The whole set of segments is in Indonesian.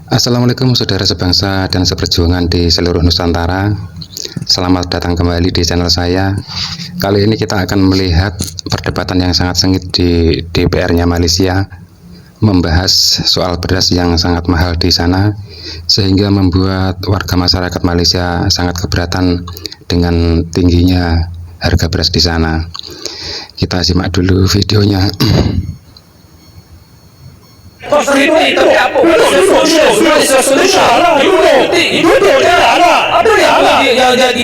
Assalamualaikum saudara sebangsa dan seperjuangan di seluruh Nusantara. Selamat datang kembali di channel saya. Kali ini kita akan melihat perdebatan yang sangat sengit di DPR-nya Malaysia, membahas soal beras yang sangat mahal di sana, sehingga membuat warga masyarakat Malaysia sangat keberatan dengan tingginya harga beras di sana. Kita simak dulu videonya. Kau kritik tapi apa? Yang jadi.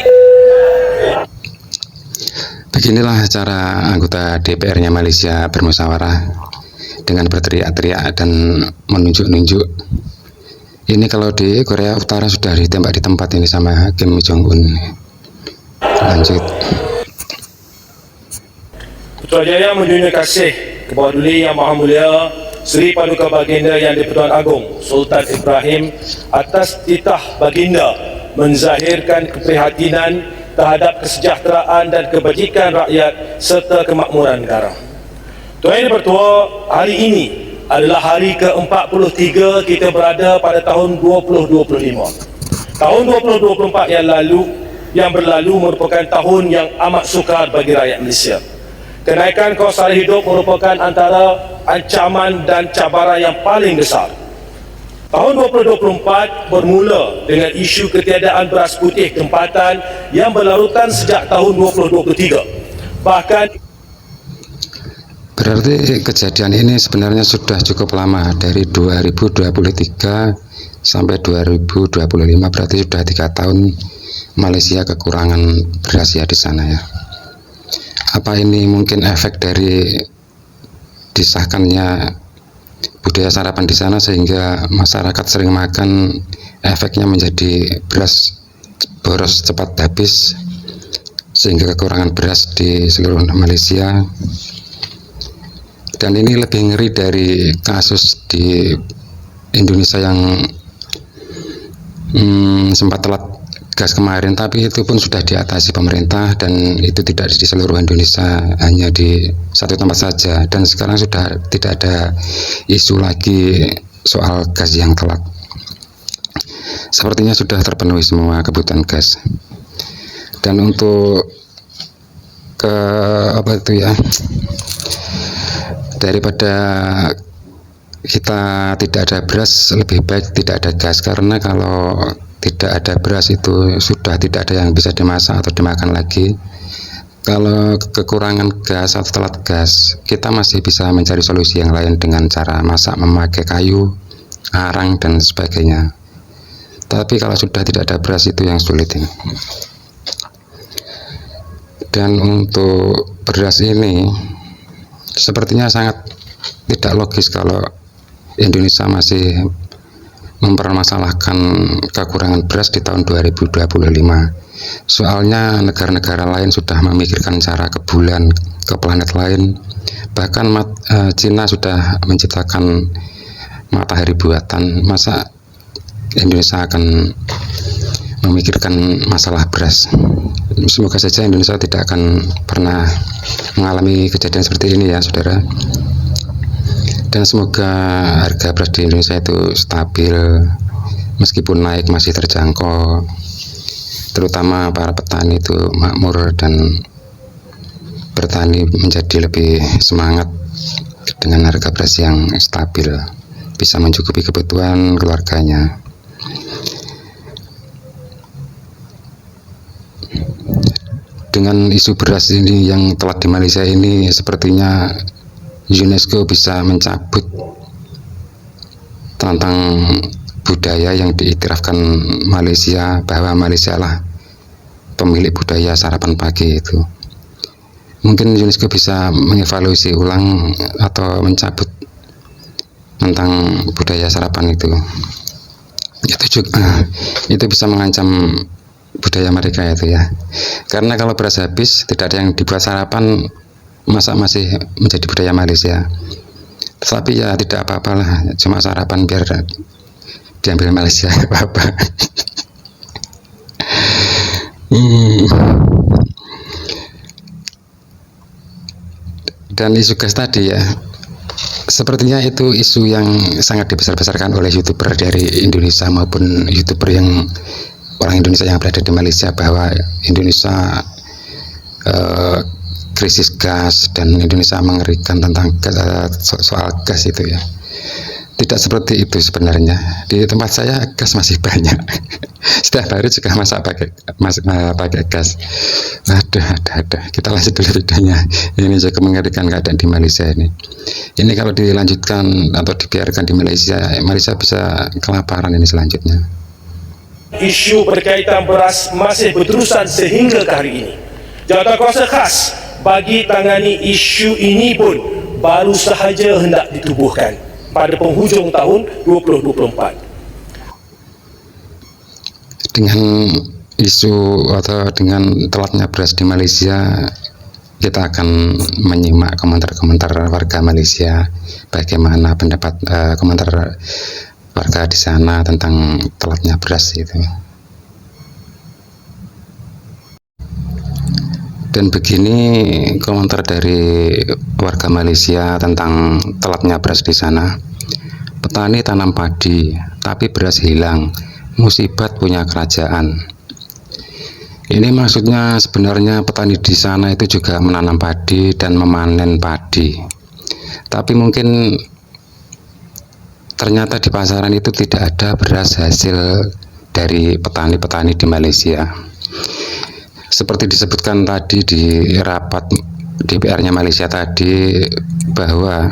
Beginilah cara anggota DPR-nya Malaysia bermusyawarah dengan berteriak-teriak dan menunjuk-nunjuk. Ini kalau di Korea Utara sudah ditembak di tempat ini sama Kim Jong Un. Lanjut. Putrajaya menjunjung kasih kepada Duli Yang Maha Mulia Seri Paduka Baginda Yang di-Pertuan Agong Sultan Ibrahim atas titah Baginda menzahirkan keprihatinan terhadap kesejahteraan dan kebajikan rakyat serta kemakmuran negara. Tuan Yang di-Pertua, hari ini adalah hari ke-43 kita berada pada tahun 2025. Tahun 2024 yang berlalu merupakan tahun yang amat sukar bagi rakyat Malaysia. Kenaikan kos sara hidup merupakan antara ancaman dan cabaran yang paling besar. Tahun 2024 bermula dengan isu ketiadaan beras putih tempatan yang berlarutan sejak tahun 2023. Bahkan Berarti kejadian ini sebenarnya sudah cukup lama, dari 2023 sampai 2025, berarti sudah 3 tahun Malaysia kekurangan beras ya di sana ya. Apa ini mungkin efek dari disahkannya budaya sarapan di sana sehingga masyarakat sering makan, efeknya menjadi beras boros cepat habis sehingga kekurangan beras di seluruh Malaysia. Dan ini lebih ngeri dari kasus di Indonesia yang sempat telat gas kemarin, tapi itu pun sudah diatasi pemerintah dan itu tidak di seluruh Indonesia, hanya di satu tempat saja, dan sekarang sudah tidak ada isu lagi soal gas yang telat. Sepertinya sudah terpenuhi semua kebutuhan gas. Dan untuk daripada kita tidak ada beras, lebih baik tidak ada gas, karena kalau tidak ada beras itu sudah tidak ada yang bisa dimasak atau dimakan lagi. Kalau kekurangan gas atau telat gas, kita masih bisa mencari solusi yang lain dengan cara masak memakai kayu, arang dan sebagainya. Tapi kalau sudah tidak ada beras, itu yang sulit ini. Dan untuk beras ini sepertinya sangat tidak logis kalau Indonesia masih mempermasalahkan kekurangan beras di tahun 2025. Soalnya negara-negara lain sudah memikirkan cara ke bulan, ke planet lain. Bahkan Cina sudah menciptakan matahari buatan. Masa Indonesia akan memikirkan masalah beras? Semoga saja Indonesia tidak akan pernah mengalami kejadian seperti ini ya saudara. Dan semoga harga beras di Indonesia itu stabil, meskipun naik masih terjangkau, terutama para petani itu makmur dan bertani menjadi lebih semangat dengan harga beras yang stabil, bisa mencukupi kebutuhan keluarganya. Dengan isu beras ini yang telat di Malaysia ini, sepertinya UNESCO bisa mencabut tentang budaya yang diiktirafkan Malaysia, bahwa Malaysia lah pemilik budaya sarapan pagi itu. Mungkin UNESCO bisa mengevaluasi ulang atau mencabut tentang budaya sarapan itu. Itu bisa mengancam budaya mereka itu ya. Karena kalau beras habis, tidak ada yang dibuat sarapan, masa masih menjadi budaya Malaysia. Tapi ya tidak apa-apalah, cuma sarapan biar diambil Malaysia, apa-apa. Dan isu gas tadi ya, Sepertinya itu isu yang sangat dibesar-besarkan oleh YouTuber dari Indonesia maupun YouTuber yang orang Indonesia yang berada di Malaysia, bahwa Indonesia krisis gas dan Indonesia mengerikan tentang soal gas itu ya. Tidak seperti itu sebenarnya. Di tempat saya gas masih banyak. Setiap hari juga pakai gas. Ada. Kita lanjut dulu videonya. Ini juga mengerikan keadaan di Malaysia ini. Ini kalau dilanjutkan atau dibiarkan di Malaysia, Malaysia bisa kelaparan ini selanjutnya. Isu berkaitan beras masih berterusan sehingga ke hari ini. Jawatankuasa khas bagi tangani isu ini pun baru sahaja hendak ditubuhkan pada penghujung tahun 2024. Dengan isu atau dengan telatnya beras di Malaysia, kita akan menyimak komentar-komentar warga Malaysia, bagaimana pendapat komentar warga di sana tentang telatnya beras itu. Dan begini komentar dari warga Malaysia tentang telatnya beras di sana. Petani tanam padi, tapi beras hilang. Musibat punya kerajaan. Ini maksudnya sebenarnya petani di sana itu juga menanam padi dan memanen padi. Tapi mungkin ternyata di pasaran itu tidak ada beras hasil dari petani-petani di Malaysia. Seperti disebutkan tadi di rapat DPR-nya Malaysia tadi, bahwa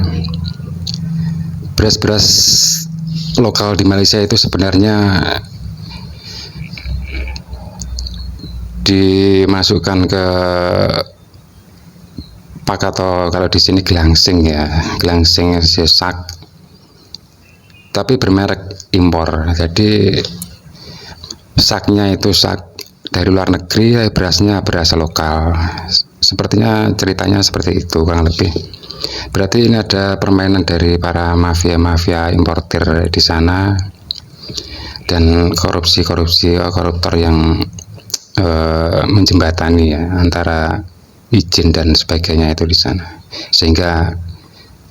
beras-beras lokal di Malaysia itu sebenarnya dimasukkan ke pak, atau kalau di sini gelangsing ya, gelangsing sesak, tapi bermerek impor. Jadi saknya itu sak dari luar negeri, berasnya beras lokal. Sepertinya ceritanya seperti itu kurang lebih. Berarti ini ada permainan dari para mafia-mafia importir di sana, dan koruptor yang menjembatani ya antara izin dan sebagainya itu di sana, sehingga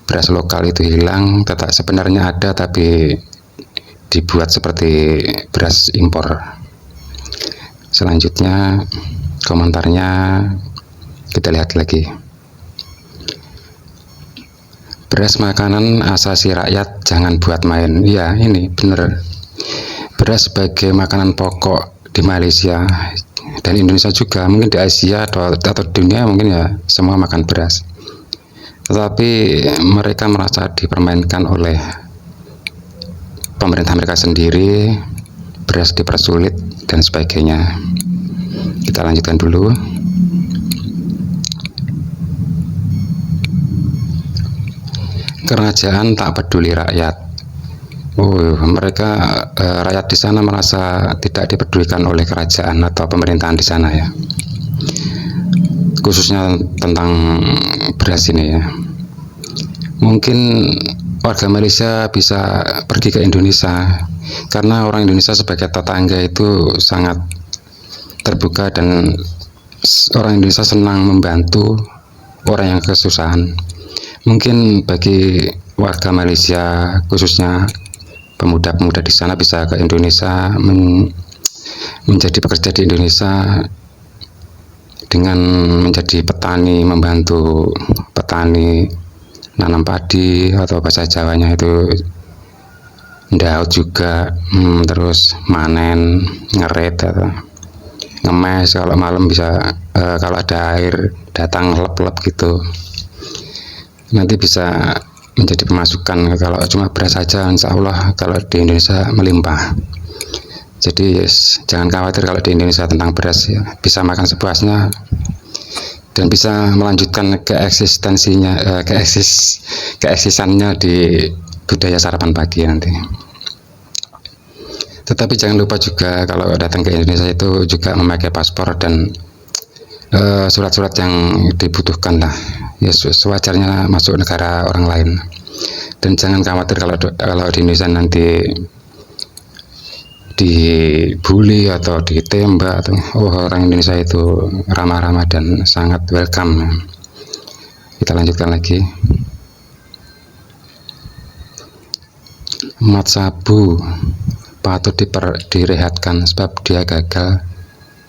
beras lokal itu hilang. Tetap sebenarnya ada, tapi dibuat seperti beras impor. Selanjutnya komentarnya kita lihat lagi. Beras makanan asasi rakyat, jangan buat main. Ya, ini benar. Beras sebagai makanan pokok di Malaysia dan Indonesia juga, mungkin di Asia atau dunia mungkin ya semua makan beras. Tetapi mereka merasa dipermainkan oleh pemerintah mereka sendiri, beras dipersulit dan sebagainya. Kita lanjutkan dulu. Kerajaan tak peduli rakyat. Mereka rakyat di sana merasa tidak dipedulikan oleh kerajaan atau pemerintahan di sana ya. Khususnya tentang beras ini ya. Mungkin warga Malaysia bisa pergi ke Indonesia, karena orang Indonesia sebagai tetangga itu sangat terbuka, dan orang Indonesia senang membantu orang yang kesusahan. Mungkin bagi warga Malaysia, khususnya pemuda-pemuda di sana, bisa ke Indonesia, menjadi pekerja di Indonesia dengan menjadi petani, membantu petani nanam padi, atau bahasa Jawanya itu ndaut juga, terus manen, ngerit atau ngemes. Kalau malam bisa kalau ada air datang lep-lep gitu, nanti bisa menjadi pemasukan. Kalau cuma beras saja, insya Allah kalau di Indonesia melimpah. Jadi jangan khawatir kalau di Indonesia tentang beras ya, bisa makan sepuasnya dan bisa melanjutkan keeksisannya di budaya sarapan pagi nanti. Tetapi jangan lupa juga kalau datang ke Indonesia itu juga memakai paspor dan surat-surat yang dibutuhkan lah ya, sewajarnya masuk negara orang lain. Dan jangan khawatir kalau di Indonesia nanti dibully atau ditembak atau orang Indonesia itu ramah-ramah dan sangat welcome. Kita lanjutkan lagi. Mat Sabu patut direhatkan sebab dia gagal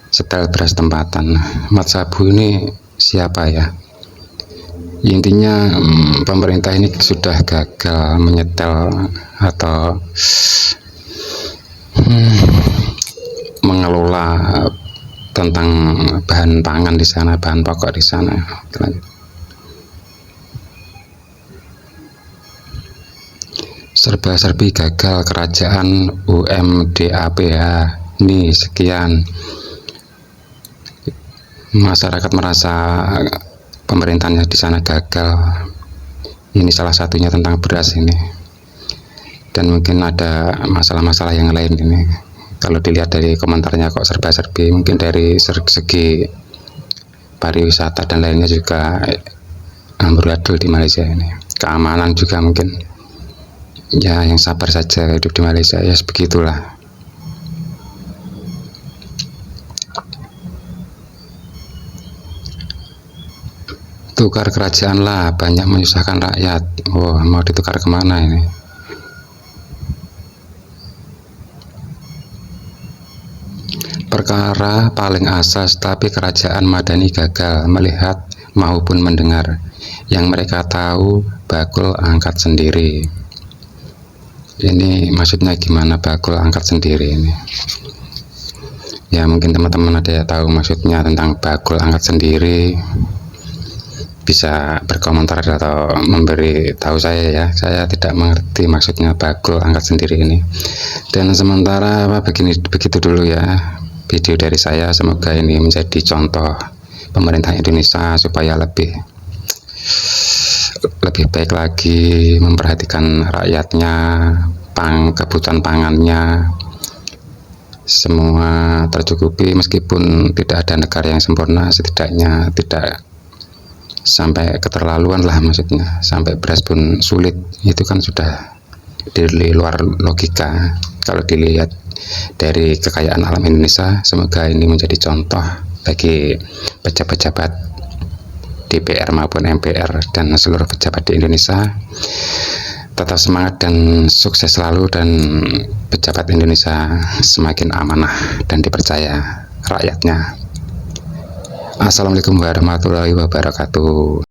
setel beras tempatan. Mat Sabu ini siapa ya? Intinya pemerintah ini sudah gagal menyetel atau mengelola tentang bahan pangan di sana, bahan pokok di sana. Serba-serbi gagal kerajaan UMDAPH. Ini sekian. Masyarakat merasa pemerintahnya di sana gagal. Ini salah satunya tentang beras ini. Dan mungkin ada masalah-masalah yang lain ini. Kalau dilihat dari komentarnya kok serba-serbi, mungkin dari segi pariwisata dan lainnya juga amburadul di Malaysia ini. Keamanan juga mungkin. Ya, yang sabar saja hidup di Malaysia, ya begitulah. Tukar kerajaan lah, banyak menyusahkan rakyat. Oh, mau ditukar kemana ini? Perkara paling asas, tapi kerajaan Madani gagal melihat maupun mendengar. Yang mereka tahu bakul angkat sendiri. Ini maksudnya gimana bakul angkat sendiri ini? Ya mungkin teman-teman ada yang tahu maksudnya tentang bakul angkat sendiri, bisa berkomentar atau memberi tahu saya ya. Saya tidak mengerti maksudnya bakul angkat sendiri ini. Dan sementara begitu dulu ya video dari saya. Semoga ini menjadi contoh pemerintah Indonesia supaya lebih baik lagi memperhatikan rakyatnya, kebutuhan pangannya semua tercukupi, meskipun tidak ada negara yang sempurna, setidaknya tidak sampai keterlaluan lah, maksudnya sampai beras pun sulit. Itu kan sudah di luar logika kalau dilihat dari kekayaan alam Indonesia. Semoga ini menjadi contoh bagi pejabat-pejabat DPR maupun MPR dan seluruh pejabat di Indonesia. Tetap semangat dan sukses selalu, dan pejabat Indonesia semakin amanah dan dipercaya rakyatnya. Assalamualaikum warahmatullahi wabarakatuh.